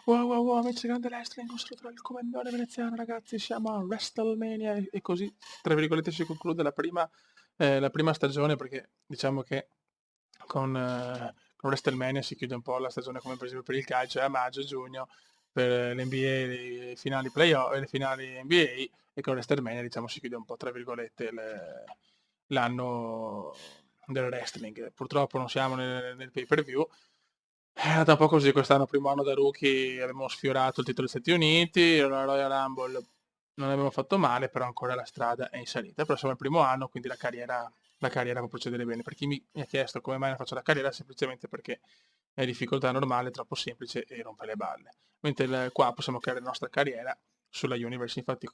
Wow, wow, wow, amici grande wrestling, un saluto dal comandante veneziano, ragazzi, siamo a WrestleMania e così, tra virgolette, si conclude la prima stagione perché diciamo che con WrestleMania si chiude un po' la stagione come per esempio per il calcio, è a maggio, giugno, per l'NBA, le finali playoff e le finali NBA e con WrestleMania diciamo si chiude un po' tra virgolette l'anno del wrestling. Purtroppo non siamo nel pay per view. È andata un po' così quest'anno, primo anno da rookie, abbiamo sfiorato il titolo degli Stati Uniti, la Royal Rumble non abbiamo fatto male, però ancora la strada è in salita. Però siamo al primo anno, quindi la carriera può procedere bene. Per chi mi ha chiesto come mai non faccio la carriera, semplicemente perché è difficoltà normale, troppo semplice e rompe le balle. Mentre qua possiamo creare la nostra carriera sulla Universe, infatti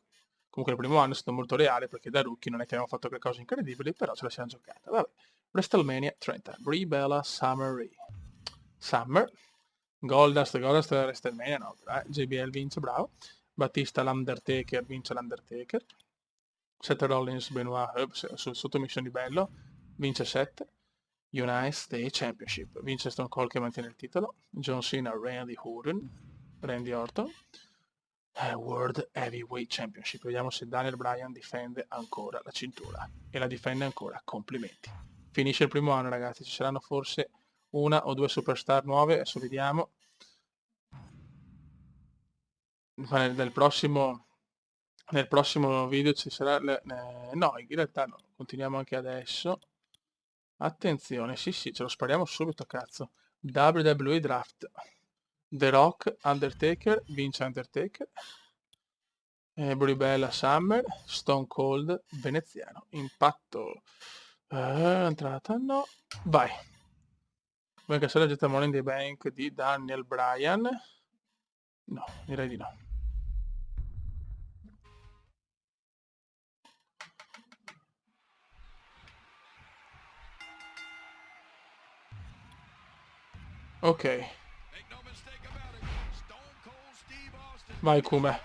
comunque il primo anno è stato molto reale perché da rookie non è che abbiamo fatto qualcosa cose incredibili, però ce la siamo giocata. Vabbè. WrestleMania 30, Brie Bella Summer, Goldust WrestleMania, no, JBL vince, bravo. Battista l'Undertaker vince l'Undertaker. Seth Rollins Benoit sottomissione di bello, vince 7. United States Championship, vince Stone Cold che mantiene il titolo. John Cena Randy Orton. World Heavyweight Championship, vediamo se Daniel Bryan difende ancora la cintura e la difende ancora, complimenti. Finisce il primo anno, ragazzi, ci saranno forse una o due superstar nuove, adesso vediamo. Nel prossimo video ci sarà no, in realtà no, continuiamo anche adesso. Attenzione, sì, ce lo spariamo subito, cazzo. WWE Draft. The Rock, Undertaker, vince Undertaker. Brie Bella Summer, Stone Cold veneziano. Impatto. Entrata no. Vai. Vuoi incassare la getta Money in the Bank di Daniel Bryan? No, direi di no. Ok. Vai Kume.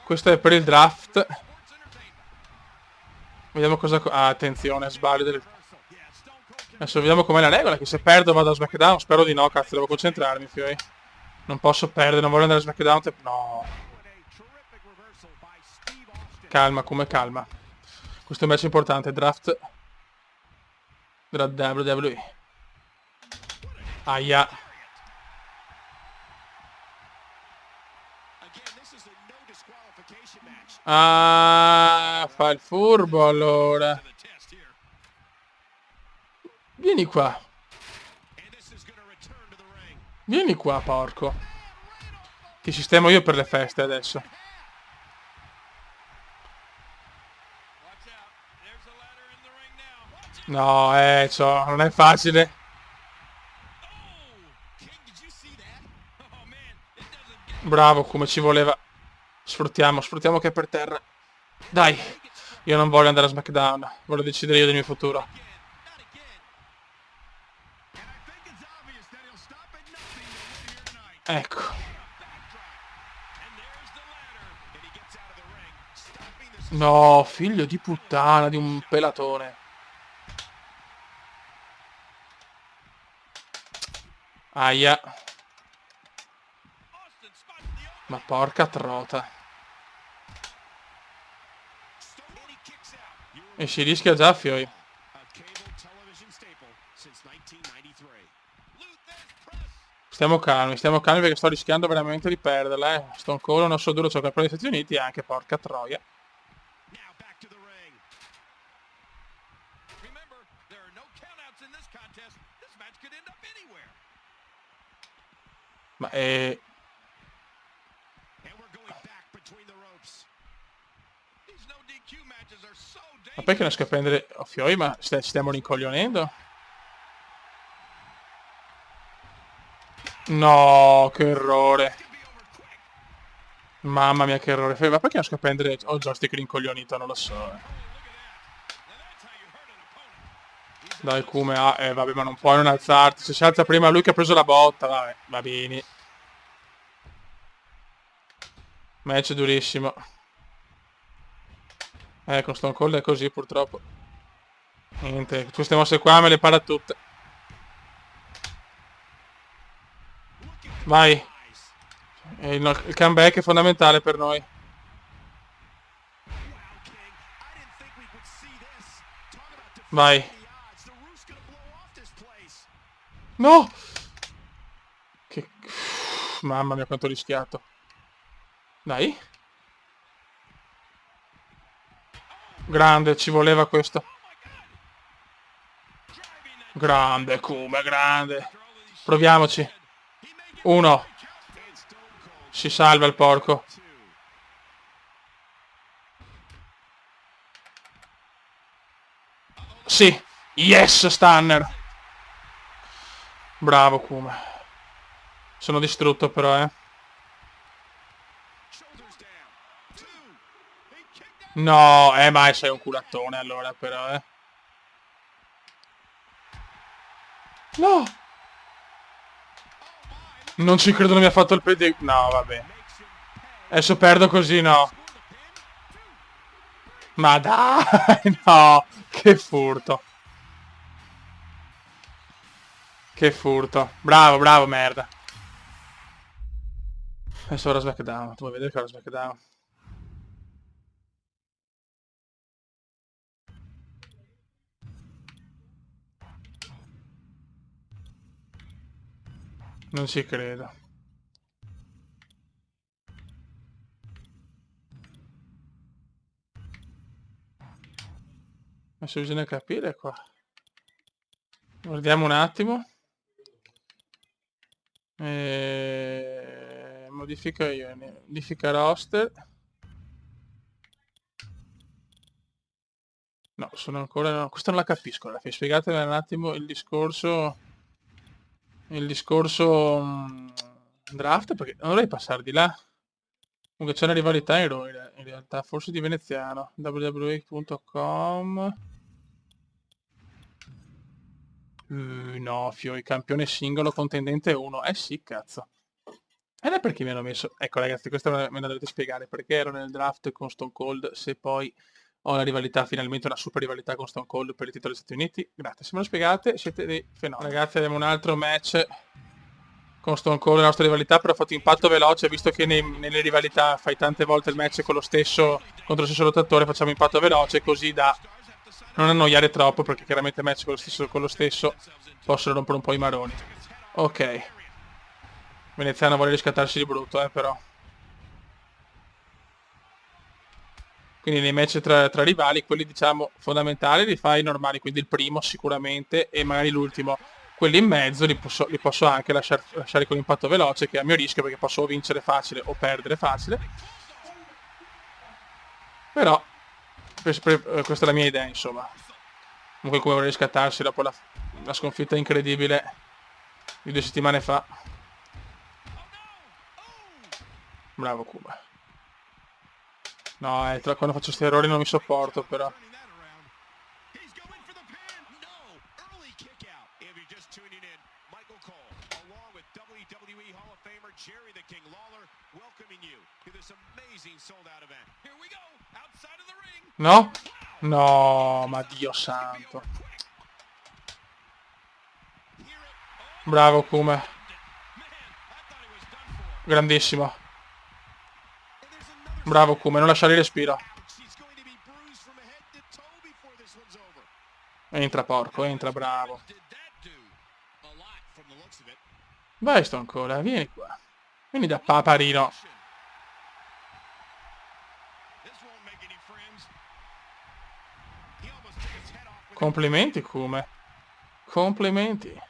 Questo è per il draft. Vediamo cosa... Ah, attenzione, sbaglio. Adesso vediamo com'è la regola, che se perdo vado a SmackDown. Spero di no, cazzo, devo concentrarmi, fioi. Non posso perdere, non voglio andare a SmackDown. No. Calma, come calma. Questo è un match importante, draft della WWE. Aia. Ah, fa il furbo allora. Vieni qua. Vieni qua, porco. Ti sistemo io per le feste adesso. No, non è facile. Bravo, come ci voleva. Sfruttiamo che è per terra. Dai, io non voglio andare a SmackDown. Voglio decidere io del mio futuro. Ecco. No, figlio di puttana, di un pelatone. Aia. Ma porca trota. E si rischia già, fioi. Stiamo calmi perché sto rischiando veramente di perderla, eh. Sto ancora un osso duro, c'ho per gli Stati Uniti e anche porca troia. Ma Ma perché non riesco a prendere... Oh, fioi, ma stiamo rincoglionendo? No, che errore. Mamma mia, che errore. Ma perché non riesco a prendere... Ho il joystick rincoglionito, non lo so. Dai, Kume, vabbè, ma non puoi non alzarti. Se si alza prima lui che ha preso la botta, vabbè, va bene. Match durissimo. Con Stone Cold è così, purtroppo. Niente, queste mosse qua me le para tutte. Vai. E il comeback è fondamentale per noi. Vai. No! Che... Mamma mia quanto ho rischiato. Dai. Grande, ci voleva questo. Grande, Kuma, grande. Proviamoci. 1. Si salva il porco. Sì. Yes, Stunner. Bravo, Kuma. Sono distrutto però, No, ma sei un culattone allora però, No! Non ci credo, non mi ha fatto il pedigree. No, vabbè. Adesso perdo così, no. Ma dai, no. Che furto. Che furto. Bravo, bravo, merda. Adesso ora SmackDown. Tu vuoi vedere che ora SmackDown? Non ci credo. Adesso bisogna capire qua. Guardiamo un attimo. Modifica io. Modifica roster. No, sono ancora... No, questo non la capisco. Spiegatemi un attimo il discorso... Il discorso... draft, perché non dovrei passare di là. Comunque c'è una rivalità in realtà, forse di veneziano. www.com. No, Fiori, campione singolo, contendente 1. Eh sì, cazzo. Ed è perché mi hanno messo... Ecco ragazzi, questa me la dovete spiegare. Perché ero nel draft con Stone Cold se poi ho la rivalità, finalmente una super rivalità con Stone Cold per il titolo degli Stati Uniti? Grazie, se me lo spiegate siete dei fenomeni. Ragazzi, abbiamo un altro match con Stone Cold, la nostra rivalità, però ho fatto impatto veloce, visto che nelle rivalità fai tante volte il match con lo stesso, contro lo stesso lottatore, facciamo impatto veloce così da non annoiare troppo, perché chiaramente match con lo stesso possono rompere un po' i maroni. Ok. Veneziano vuole riscattarsi di brutto, però. Quindi nei match tra rivali, quelli diciamo fondamentali li fai normali, quindi il primo sicuramente e magari l'ultimo. Quelli in mezzo li posso anche lasciare con impatto veloce, che è a mio rischio perché posso o vincere facile o perdere facile. Però questa è la mia idea, insomma. Comunque come vuole riscattarsi dopo la sconfitta incredibile di 2 settimane fa. Bravo Cuba. No, quando faccio questi errori non mi sopporto però. No? No, ma Dio santo. Bravo Kuma. Grandissimo. Bravo Kuma, non lasciare il respiro. Entra porco, entra, bravo. Vai sto ancora, vieni qua. Vieni da paparino. Complimenti Kuma. Complimenti.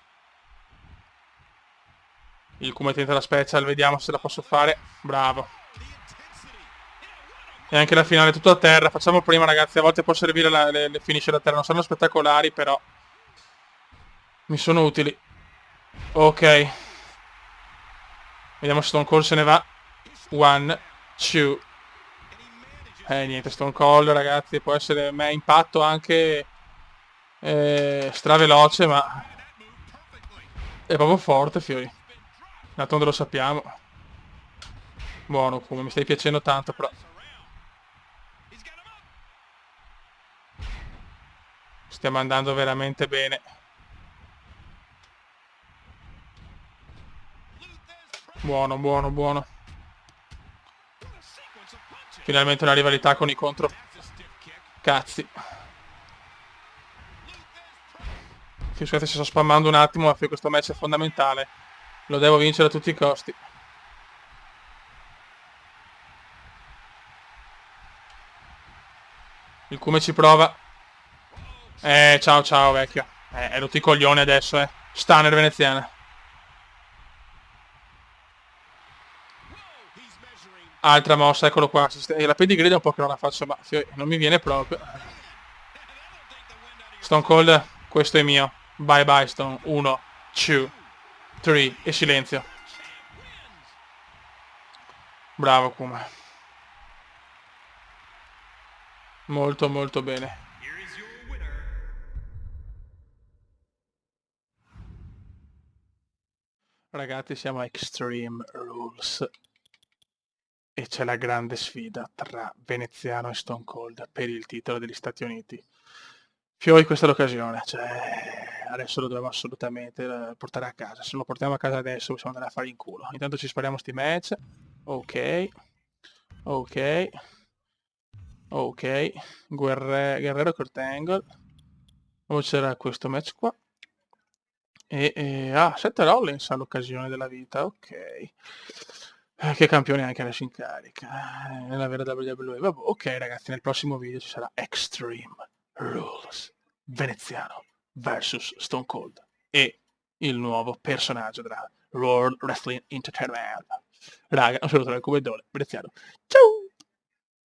Il Kuma tenta la special, vediamo se la posso fare. Bravo. E anche la finale tutto a terra. Facciamo prima ragazzi, a volte può servire le finisce da terra. Non sono spettacolari però mi sono utili. Ok. Vediamo se Stone Cold se ne va. 1, 2. Niente, Stone Cold ragazzi, può essere impatto anche straveloce, ma è proprio forte Fiori. D'altronde lo sappiamo. Buono, come mi stai piacendo tanto però. Stiamo andando veramente bene. Buono, buono, buono. Finalmente una rivalità con i contro. Cazzi. Scusate se sto spammando un attimo, ma questo match è fondamentale. Lo devo vincere a tutti i costi. Il Cume ci prova. Ciao ciao vecchio. È rotto i coglioni adesso, Stunner veneziana. Altra mossa, eccolo qua. La pedigree da un po' che non la faccio, ma non mi viene proprio. Stone Cold, questo è mio. Bye bye Stone. 1, 2, 3 e silenzio. Bravo Kuma. Molto molto bene. Ragazzi, siamo a Extreme Rules e c'è la grande sfida tra Veneziano e Stone Cold per il titolo degli Stati Uniti. Fioi, questa è l'occasione, cioè adesso lo dobbiamo assolutamente portare a casa. Se non lo portiamo a casa adesso possiamo andare a fare in culo. Intanto ci spariamo sti match. Ok. Ok. Ok. Guerrero Kurt Angle. Poi c'era questo match qua. Seth Rollins ha l'occasione della vita, ok. Che campione anche adesso in carica. Nella vera WWE. Vabbè, ok ragazzi, nel prossimo video ci sarà Extreme Rules. Veneziano vs Stone Cold. E il nuovo personaggio della World Wrestling Entertainment. Raga, un saluto dal Cubedone, Veneziano. Ciao!